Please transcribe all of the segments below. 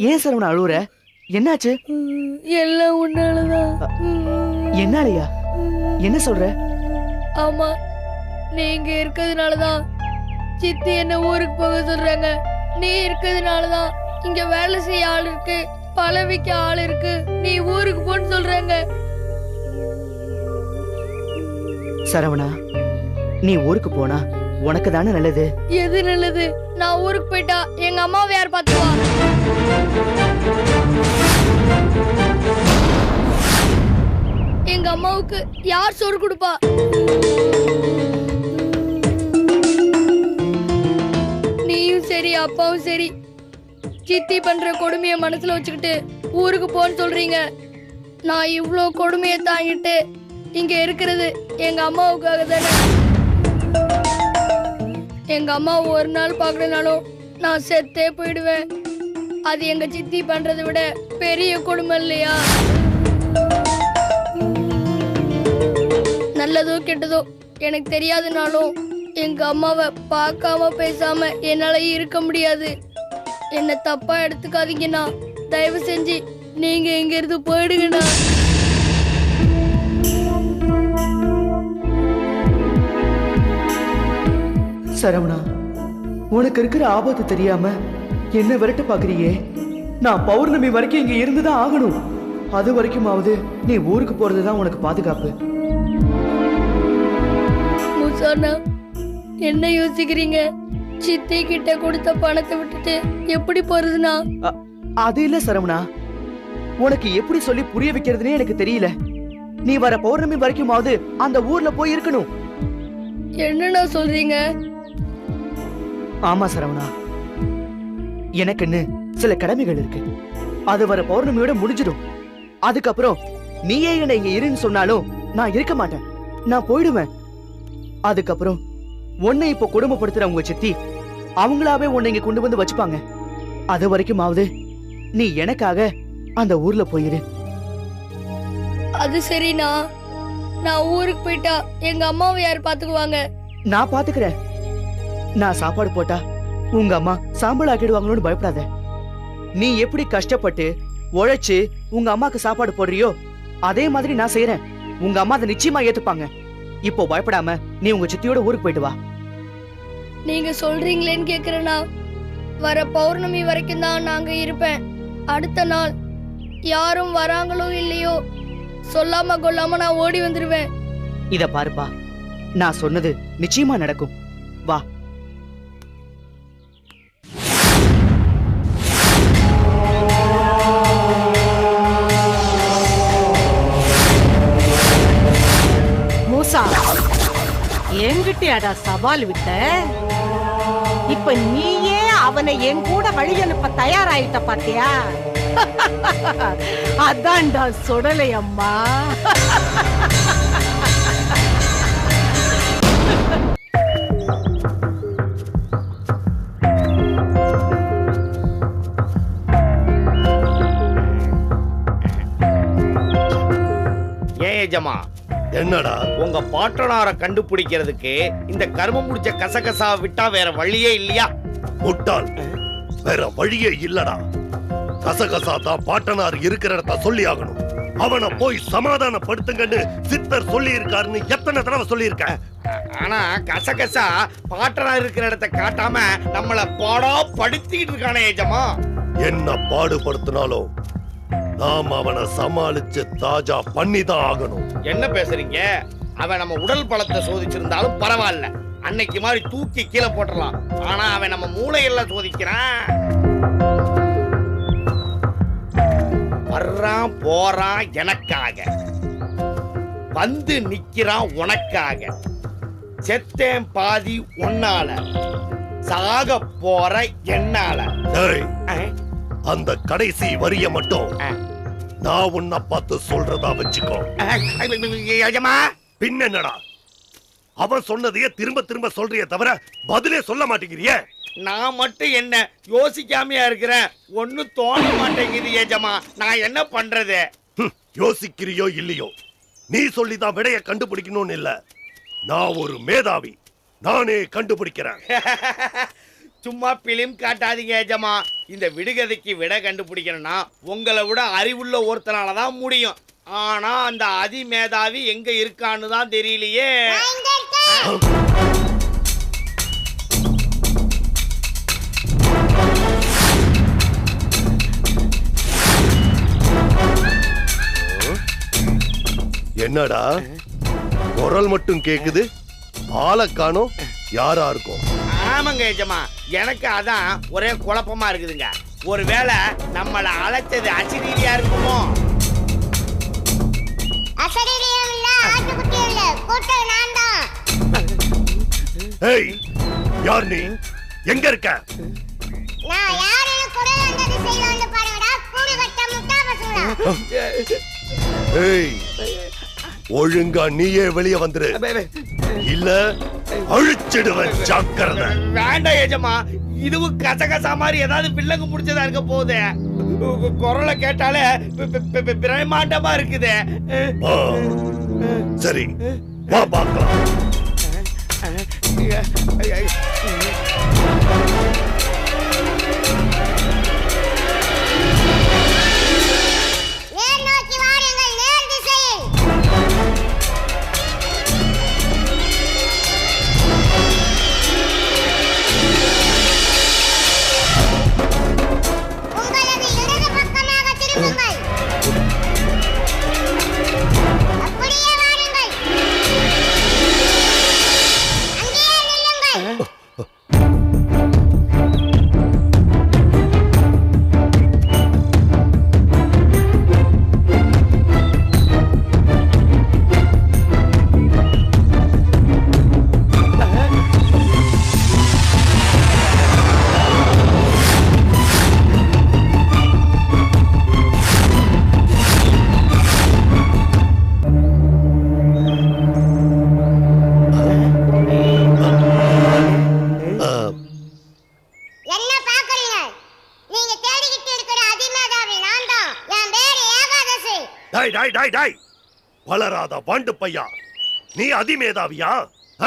ஏன் சரவணா அழுவுற? என்னாச்சு? எல்லாம் உன்னாலதான். என்னாலயா? என்ன சொல்ற? ஆமா, நீங்க இருக்கிறதுனாலதான் சித்தி என்ன ஊருக்கு போக சொல்றாங்க. நீ இருக்கிறதுனாலதான் இங்க வேலை செய்ய ஆள் இருக்கு, பழவிக்க ஆள் இருக்கு. நீ ஊருக்கு போன்னு சொல்றாங்க. சரவணா, நீ ஊருக்கு போனா உனக்கு தானே நல்லது. எது நல்லது? நான் ஊருக்கு போயிட்டா எங்க அம்மாவை யார் பாத்துவா? எங்க அம்மாவுக்கு யார் சோறு கொடுப்பா? நீயும் சரி அப்பாவும் சரி சித்தி பண்ற கொடுமைய மனசுல வச்சுக்கிட்டு ஊருக்கு போன்னு சொல்றீங்க. நான் இவ்ளோ கொடுமையை தாங்கிட்டு இங்க இருக்கிறது எங்க அம்மாவுக்காக தானே. எங்க அம்மா ஒரு நாள் பாக்கலனாலும் நான் செத்தே போயிடுவேன். அது எங்க சித்தி பண்றதை விட பெரிய கொடுமை இல்லையா? நல்லதோ கெட்டதோ எனக்கு தெரியாதுனாலும் எங்க அம்மாவை பார்க்காம பேசாம என்னால இருக்க முடியாது. என்ன தப்பா எடுத்துக்காதீங்கண்ணா. தயவு செஞ்சு நீங்க இங்க இருந்து போயிடுங்கண்ணா. சரவணா, உனக்கு இருக்கிற ஆபத்து தெரியாம என்ன விரட்ட பாக்குறியே? நான் பௌர்ணமி வரைக்கும் இங்க இருந்துதான் ஆகணும். அது வரைக்குமாவது நீ ஊருக்கு போறதுதான் உனக்கு பாதுகாப்பு. முசானா, என்ன யோசிக்கிறீங்க? சித்தி கிட்ட கொடுத்த பணத்தை விட்டுட்டு எப்படி போறதுனா? அது இல்ல சரவணா, உனக்கு எப்படி சொல்லி புரிய வைக்கிறதுனே எனக்கு தெரியல. நீ வர பௌர்ணமி வரைக்குமாவது அந்த ஊர்ல போய் இருக்கணும். என்னன்னா சொல்றீங்க? ஆமா சரவணா, எனக்குன்னு சில கடமைகள் இருக்கு. அது வர பௌர்ணமியோட முடிஞ்சிடும். அதுக்கப்புறம் நீயே என்ன இங்க இருன்னு சொன்னாலும் நான் இருக்க மாட்டேன். நான் போயிடுவேன். அதுக்கப்புறம் உன்னை இப்ப குடும்பப்படுத்துற உங்க சித்தி அவங்களாவே உன்னை இங்க கொண்டு வந்து வச்சுப்பாங்க. அது வரைக்குமாவது நீ எனக்காக அந்த ஊர்ல போயிரு. அது சரிண்ணா. நான் ஊருக்கு போயிட்டா எங்க அம்மாவை யார் பாத்துக்குவாங்க? நான் பாத்துக்கிறேன். நான் சாப்பாடு போட்டா உங்க அம்மா சாம்பல் ஆக்கிடுவாங்களோன்னு பயப்படாத. நீ எப்படி கஷ்டப்பட்டு உழைச்சு உங்க அம்மாக்கு சாப்பாடு போடுறியோ அதே மாதிரி நான் செய்யறேன். உங்க அம்மா அதை நிச்சயமா ஏத்துப்பாங்க. இப்போ பயப்படாம நீ உங்க சித்தியோட ஊருக்கு போயிட்டு வா. நீங்க சொல்றீங்களேன்னு கேக்குறேன்னா, வர பௌர்ணமி வரைக்கும் தான் நாங்க இருப்பேன். அடுத்த நாள் யாரும் வராங்களோ இல்லையோ சொல்லாம கொல்லாம நான் ஓடி வந்துருவேன். இத பாருப்பா, நான் சொன்னது நிச்சயமா நடக்கும். வா. மூசா, என்கிட்டயாடா சவால் விட்ட? இப்ப நீயே அவனை என் கூட வழி அனுப்ப தயாராயிட்ட பாத்தியா? அதான்டா சுடலை அம்மா. ஏஜமா, என்னடா உங்க பாட்டனார கண்டுபிடிக்கிறதுக்கு இந்த கர்மம் முடிச்ச கசகசா விட்டா வேற வழியே இல்லையா? முட்டாள், வேற வழியே இல்லடா. கசகசா தான் பாட்டனார் இருக்கிற இடத்த சொல்லி ஆகணும். அவனை போய் சமாதானப்படுத்துங்கன்னு சித்தர் சொல்லி இருக்காருன்னு எத்தனை தடவை சொல்லி இருக்க. ஆனா கசகசா பாட்டனார் இருக்கிற இடத்த காட்டாம நம்மள பாடா படுத்திட்டு இருக்கானே ஏஜமா. என்ன பாடுபடுத்தினாலும் நாம் அவனை சமாளிச்சு தாஜா பண்ணிதான் ஆகணும். என்ன பேசுறீங்க? அவன் நம்ம உடல் பலத்தை சோதிச்சிருந்தாலும் பரவாயில்ல, அன்னைக்கு மாதிரி தூக்கி கீழே போட்டுடலாம். ஆனா அவன் நம்ம மூளையெல்லாம் சோதிக்கிறான். வர்றான் போறான் எனக்காக, வந்து நிக்கிறான் உனக்காக. செத்தேன் பாதி ஒன்னால, சாக போற என்னால. அந்த கடைசி வரிய மட்டும் நான் உன்னை பார்த்து சொல்றதா வச்சுக்கோ. ஏஜமா, பின்னடா அவன் சொன்னதையே திரும்ப திரும்ப சொல்றியே தவிர பதிலே சொல்ல மாட்டேங்கிறியே. நான் மட்டும் என்ன யோசிக்காமையா இருக்கிறேன்? ஒன்னும் தோண மாட்டேங்குது எஜமா. நான் என்ன பண்றது? யோசிக்கிறியோ இல்லையோ, நீ சொல்லிதான் விடைய கண்டுபிடிக்கணும்னு இல்ல. நான் ஒரு மேதாவி, நானே கண்டுபிடிக்கிறேன். சும்மா பிலிம் காட்டாதீங்க எஜமா. இந்த விடுகதைக்கு விட கண்டுபிடிக்கணும்னா உங்களை விட அறிவுள்ள ஒருத்தனாலதான் முடியும். ஆனா அந்த அதிமேதாவி எங்க இருக்கான்னு தான் தெரியலையே. என்னடா குரல் மட்டும் கேக்குது, ஆளை காணோம். யாரா இருக்கும்? ஆமாங்க எஜமா, எனக்கு அதான் ஒரே குழப்பமா இருக்குதுங்க. ஒருவேளை நம்மள அழைச்சது அசிரீதியா இருக்குமோ? அசரீரியம் இல்ல, ஆட்டுக்குட்டி இல்ல, கூட்டம் நான் தான். ஏய், யார் நீ? எங்க இருக்க? நான் யாருன்னு குரல் வந்தது செய்யலாம்னு பாருங்கடா, கூடு கட்ட முட்டா பசங்களா. ஏய், ஒழுங்கா நீயே வெளியே வந்துரு, இல்ல அழிச்சிடுவேன். ஜாக்கிரதை. வேண்டாம் எஜமா, இதுவும் கசகசா மாதிரி ஏதாவது பிள்ளைங்க முடிச்சதா இருக்க போகுது. குரலை கேட்டாலே பிரமாண்டமா இருக்குது. சரி, வா பார்க்கலாம். நேர் நோக்கி வாருங்கள், நேர் திசையில். உங்களது இடது பக்கமாக திரும்புங்கள். அப்படியே வாருங்கள். அங்கேயே நில்லுங்கள். என்ன பாக்குறீங்க? நீங்க தேடிக்கிட்டு இருக்கிற அதிமேதாவி நான் தான். என் பேரு ஏகாதசி. டாய் டாய் டாய் டாய், வளராத பாண்டு பையா, நீ அதிமேதாவியா?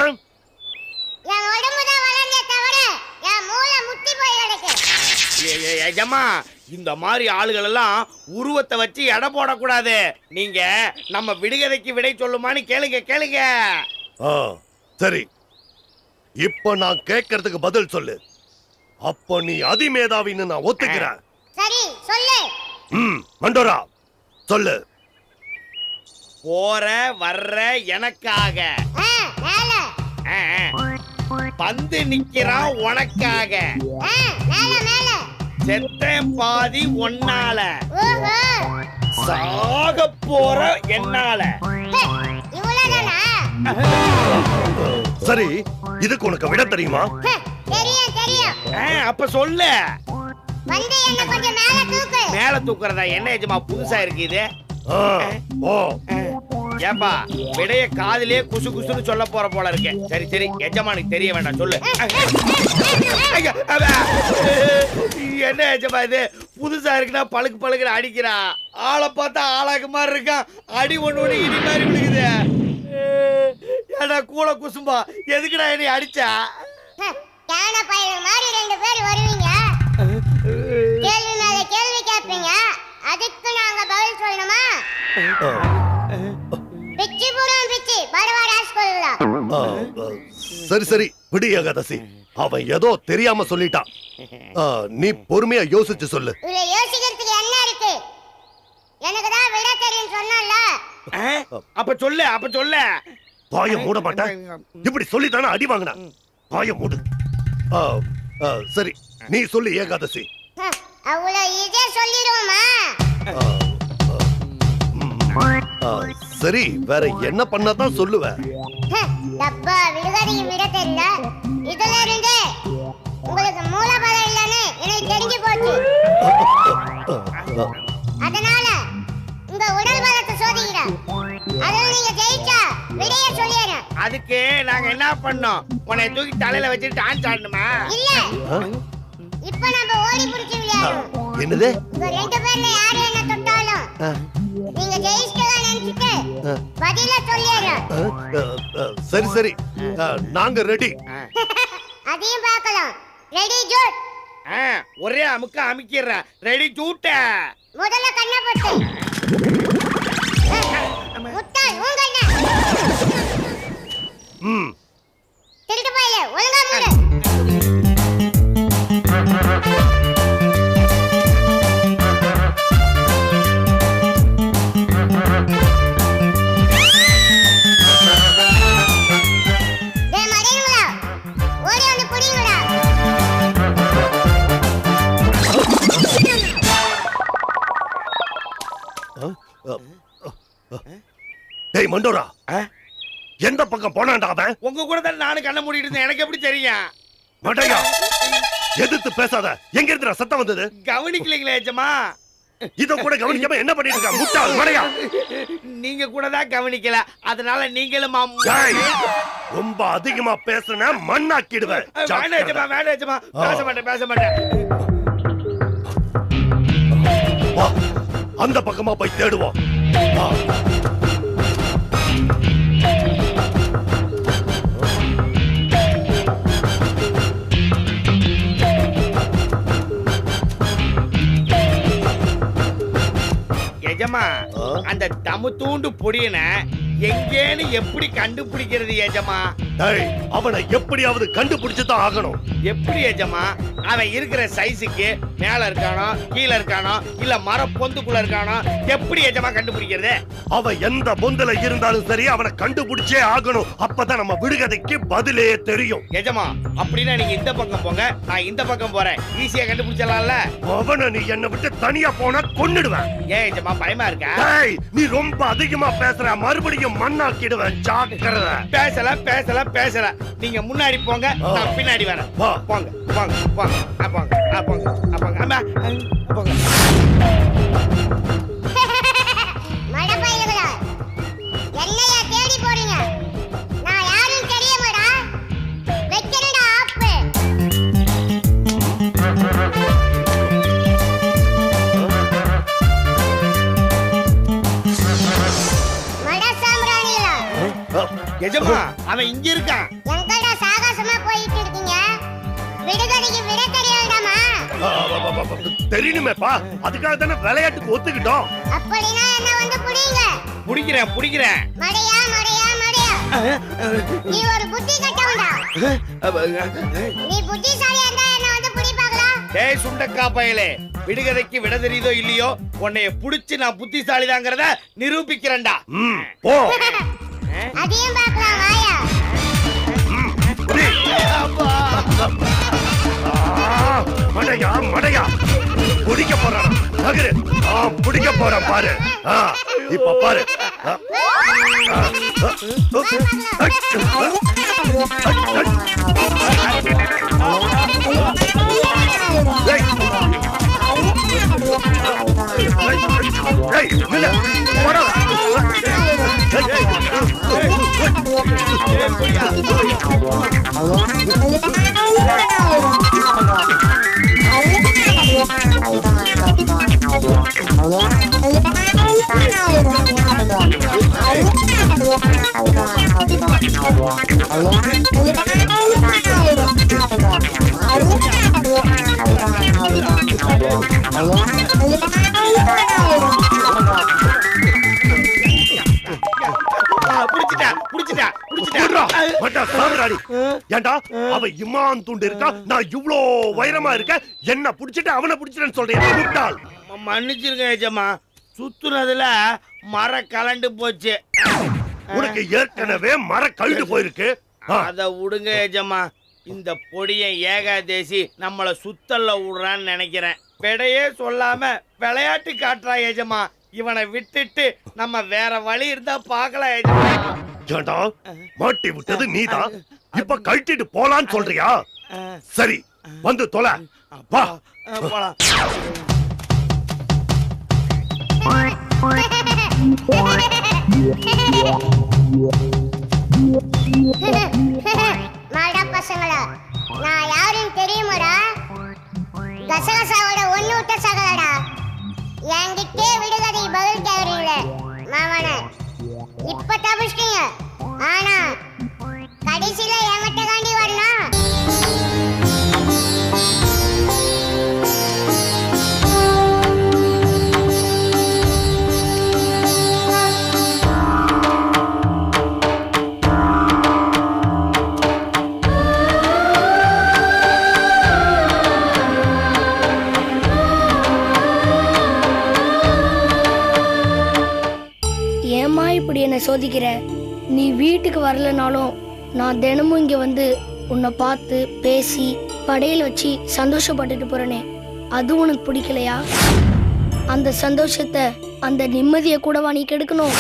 என் உடம்பு தான் வளர்ந்தே தவிர என் மூளை முத்தி போய் கிடக்கு. எஜமா, இந்த மாதிரி ஆளுகள் எல்லாம் உருவத்தை வச்சு எடை போடக்கூடாது. நீங்க நம்ம விடுகதைக்கு விடை சொல்லுமான்னு கேளுங்க கேளுங்க. சரி, இப்ப நான் கேட்கறதுக்கு பதில் சொல்லு. அப்ப நீ அதிமேதாவின்னு நான் ஒத்துக்கிறேன். சரி சொல்லு. மண்டோரா சொல்லு. போற வர்ற எனக்காக, மேல. பந்து நிக்கிறான் உனக்காக, மேல மேல. செத்தேன் பாதி ஒன்னால, ஓஹோ, சாக போற என்னால. இவ்வளவுதானா? சரி, இதுக்கு உனக்கு விட தெரியுமா? தெரியும் தெரியும். அப்ப சொல்லு. வந்து என்ன கொஞ்சம் மேல தூக்கு. மேல தூக்குறதா என்ன எஜமா புதுசா இருக்கு இது? ஓ, ஏப்பா, விடைய காதிலே குசு குசுன்னு சொல்ல போற போல இருக்கு. சரி சரி, எஜமானுக்கு தெரிய வேண்டாம், சொல்லு. என்ன எஜமா இது புதுசா இருக்குன்னா பழுக்கு பழுக்குன்னு அடிக்கிறான். ஆளை பார்த்தா ஆளாக்கு மாதிரி இருக்கான். அடி ஒண்ணு இடி மாதிரி விழுகுது. ஏடா கூட குசும்பா, எதுக்குடா என்னை அடிச்சா? கேன பையன் மாதிரி ரெண்டு பேர் வருவீங்க, கேள்வி மேல கேள்வி கேட்பீங்க, அதுக்கு நாங்க பதில் சொல்லணுமா? பிச்சி போடுவோம் பிச்சி, பரவாயில்ல சொல்லலாம். சரி சரி, விடு ஏகாதசி. அவன் ஏதோ தெரியாம சொல்லிட்டான். நீ பொறுமையா யோசிச்சு சொல்லு. இதுல யோசிக்கிறதுக்கு என்ன இருக்கு? எனக்கு தான் விட தெரியும் சொன்னல. அப்ப சொல்லு, அப்ப சொல்லு. வாய மூட மாட்டேன். இப்படி சொல்லித்தானே அடி வாங்கின. வாய மூடு. சரி, நீ சொல்லு ஏகாதசி. அவ்வளவு ஈஸியா சொல்லிடுவோமா? சரி, வேற என்ன பண்ணாதான் சொல்லுவ? டப்பா விடுகதையும் விட தெரியல. இதுல இருந்து உங்களுக்கு மூலபலம் இல்லைன்னு எனக்கு தெரிஞ்சு போச்சு. அதனால உங்க உடல் பலத்தை சோதிக்கிறேன். அதுல நீங்க ஜெயிச்சா விடைய சொல்லிடுறேன். அதுக்கு நாங்க என்ன பண்ணோம்? உன்னை தூக்கி தலையில வச்சுட்டு டான்ஸ் ஆடணுமா? இல்ல இப்ப நம்ம ஓடி புடிச்சு விளையாடுவோம். என்னது? உங்க ரெண்டு பேர்ல யாரு என்ன தொட்டாலும் நீங்க ஜெயிச்சிட்டதா நினைச்சிட்டு பதில சொல்லிடுறேன். சரி சரி, நாங்க ரெடி. அதையும் பார்க்கலாம். ரெடி ஜூட். ஒரே அமுக்க அமுக்கிடுற. ரெடி ஜூட்ட. முதல்ல கண்ணை போட்டு முட்டாள் உங்க அண்ணா. திருட்டு பையல ஒழுங்கா மூடு. டேய் மறைங்களா, ஓடி வந்து புடிங்கடா. டேய் மண்டோரா, எந்த பக்கம் போனான்டா அவன்? உங்க கூட தான் நானும் கண்ண மூடிட்டு இருந்தேன். எனக்கு எப்படி தெரியும்? மண்டையா, எதிர்த்து பேசாத. எங்க இருந்து சத்தம் வந்தது? கவனிக்கலீங்களே ஏஜமா. இத கூட கவனிக்காம என்ன பண்ணிட்டு இருக்க முட்டாள் மடையா? நீங்க கூட தான் கவனிக்கல, அதனால நீங்களும் ரொம்ப அதிகமா பேசுன மண்ணாக்கிடுவேன். பேச மாட்டேன். அந்த பக்கமா போய் தேடுவோம். எஜமா, அந்த தமு தூண்டு பொடியன எங்கேன்னு எப்படி கண்டுபிடிக்கிறது எஜமா? அவனை எப்படியாவது கண்டுபிடிச்சுதான் ஆகணும். எப்படி எஜமா? அவன் இருக்கிற சைஸுக்கு மேல இருக்கானோ கீழ இருக்கானோ இல்ல மர பொந்துக்குள்ள இருக்கானோ எப்படி எஜமா கண்டுபிடிக்கிறது? அவன் எந்த பொந்துல இருந்தாலும் சரி, அவனை கண்டுபிடிச்சே ஆகணும். அப்பதான் நம்ம விடுகதைக்கு பதிலே தெரியும். எஜமா, அப்படின்னா நீங்க இந்த பக்கம் போங்க, நான் இந்த பக்கம் போறேன். ஈஸியா கண்டுபிடிச்சலாம்ல. அவனை நீ என்ன விட்டு தனியா போனா கொன்னுடுவேன். ஏன் எஜமா பயமா இருக்கா? நீ ரொம்ப அதிகமா பேசுற, மறுபடியும் மண்ணாக்கிடுவேன். ஜாக்கிரதை. பேசல. நீங்க முன்னாடி போங்க, நான் பின்னாடி வரேன். போங்க. மடப்பையலுகளா, என்னையா தேடி போறீங்க? நான் யாரும் தெரியுமாடா? வெக்கிறடா ஆப்பு. மட சாம்ராணிகளா. எஜமா, அவன் இங்க இருக்கான். எங்கடா சாகசமா போயிட்டு இருக்கீங்க? விடுகதைக்கு விட தெரியாதாமா? தெரியணுமேப்பா, அதுக்காக தானே விளையாட்டுக்கு ஒத்துக்கிட்டோம். அப்படினா என்ன வந்து புடிங்க. புடிக்கிறேன். மடையா. நீ ஒரு புத்தி கட்டவன்டா. நீ புத்திசாலியா இருந்தா என்ன வந்து புடி பார்க்கலாம். டேய் சுண்டக்கா பயலே, விடுகதைக்கு விட தெரியுதோ இல்லையோ, உன்னைய புடிச்சு நான் புத்திசாலிதாங்கறத நிரூபிக்கிறேன்டா. போ. அதையும் பார்க்கலாம் வாயா. மடையா பிடிக்க போறான். நகரு. பிடிக்க போறான் பாரு. இப்ப பாரு. ஏண்டா அவ இம்மான் துண்டு இருக்கா, நான் இவ்ளோ வைரமா இருக்க, என்ன புடிச்சிட்டு அவனை புடிச்சிட்டேன்னு சொல்றேன். மன்னிச்சிருங்க ஏஜமா, சுத்துனதுல மர கலண்டு போச்சு. உனக்கு ஏற்கனவே மர கழுண்டு போயிருக்கு. அத விடுங்க ஏஜமா, இந்த பொடியை ஏகாதேசி நம்மள சுத்தல்ல விடுறான்னு நினைக்கிறேன். பெடையே சொல்லாம விளையாட்டு காட்டுறா ஏஜமா. இவனை விட்டுட்டு நம்ம வேற வழி இருந்தா பாக்கலாம் ஏஜமா. ஏண்டா மாட்டி விட்டது நீதான், இப்ப கழட்டிட்டு போலான்னு சொல்றியா? சரி வந்து தொலை. வா போலாம். மாடா பசங்களா, நான் யாருன்னு தெரியுமாடா? கசகசாவோட ஒண்ணு விட்ட சகலடா. என்கிட்டே விடுகதை பதில் கேக்குறீங்களே மாமான, இப்ப தப்பிச்சிட்டீங்க. ஆனா கடைசியில என்கிட்ட காண்டி வரணும். ஏம்மா இப்படி என்னை சோதிக்கிற? நீ வீட்டுக்கு வரலனாலும் நான் தினமும் இங்க வந்து உன்னை பார்த்து பேசி படையல் வச்சு சந்தோஷப்பட்டுட்டு போறேனே, அது உனக்கு பிடிக்கலையா? அந்த சந்தோஷத்தை, அந்த நிம்மதியை கூடவா நீ கெடுக்கணும்?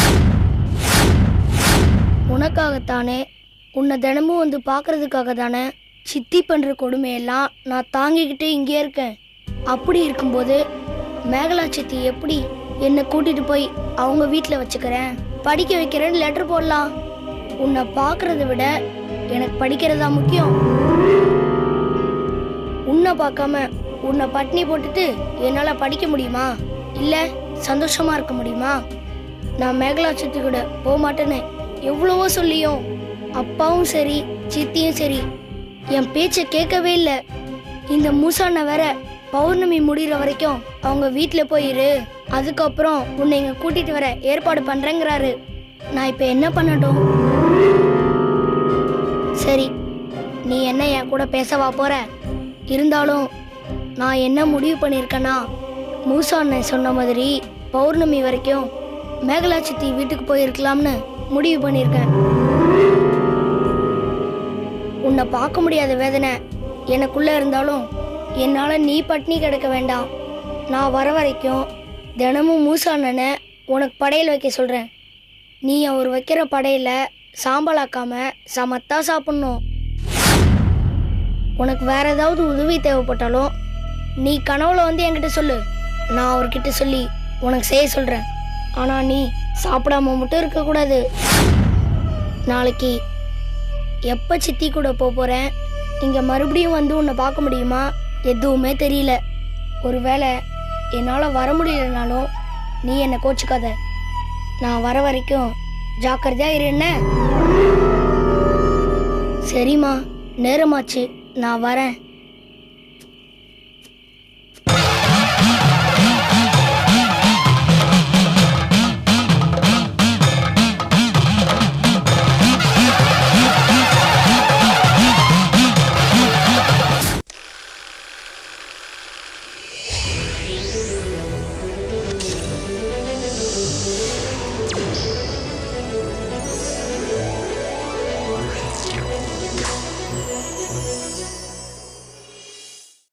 உனக்காகத்தானே, உன்னை தினமும் வந்து பார்க்கறதுக்காக தானே சித்தி பண்ற கொடுமையெல்லாம் நான் தாங்கிக்கிட்டே இங்கே இருக்கேன். அப்படி இருக்கும்போது மேகலா சித்தி எப்படி என்னை கூட்டிட்டு போய் அவங்க வீட்டில் வச்சுக்கிறேன், படிக்க வைக்கிறேன்னு லெட்டர் போடலாம்? உன்னை பார்க்கறத விட எனக்கு படிக்கிறதா முக்கியம். உன்னை பார்க்காம உன்னை பட்னி போட்டுட்டு என்னால் படிக்க முடியுமா? இல்லை சந்தோஷமா இருக்க முடியுமா? நான் மேகலா சித்தி கூட போக மாட்டேன்னு எவ்வளவோ சொல்லியும் அப்பாவும் சரி சித்தியும் சரி என் பேச்சை கேட்கவே இல்லை. இந்த மூசாண்ண வேற பௌர்ணமி முடிகிற வரைக்கும் அவங்க வீட்டில் போயிரு, அதுக்கப்புறம் உன்னை இங்கே கூட்டிட்டு வர ஏற்பாடு பண்றேங்கிறாரு. நான் இப்போ என்ன பண்ணட்டும்? சரி, நீ என்ன என் கூட பேசவா போற? இருந்தாலும் நான் என்ன முடிவு பண்ணியிருக்கேன்னா, மூசா அண்ணன் சொன்ன மாதிரி பௌர்ணமி வரைக்கும் மேகலா சித்தி வீட்டுக்கு போயிருக்கலாம்னு முடிவு பண்ணியிருக்கேன். உன்னை பார்க்க முடியாத வேதனை எனக்குள்ள இருந்தாலும் என்னால் நீ பட்னி கிடக்க வேண்டாம். நான் வர வரைக்கும் தினமும் மூசா அண்ணனை உனக்கு படையல் வைக்க சொல்கிறேன். நீ அவர் வைக்கிற படையில சாம்பலாக்காம சமத்தா சாப்பிட்ணும். உனக்கு வேற ஏதாவது உதவி தேவைப்பட்டாலும் நீ கனவுல வந்து என்கிட்ட சொல்லு, நான் அவர்கிட்ட சொல்லி உனக்கு செய்ய சொல்கிறேன். ஆனால் நீ சாப்பிடாம மட்டும் இருக்கக்கூடாது. நாளைக்கு எப்போ சித்தி கூட போகிறேன், இங்கே மறுபடியும் வந்து உன்னை பார்க்க முடியுமா எதுவுமே தெரியல. ஒருவேளை என்னால் வர முடியலனாலும் நீ என்னை கோச்சிக்காத. நான் வர வரைக்கும் ஜாக்கிரதையா இரு என்ன? சரிம்மா, நேரமாச்சு, நான் வரேன்.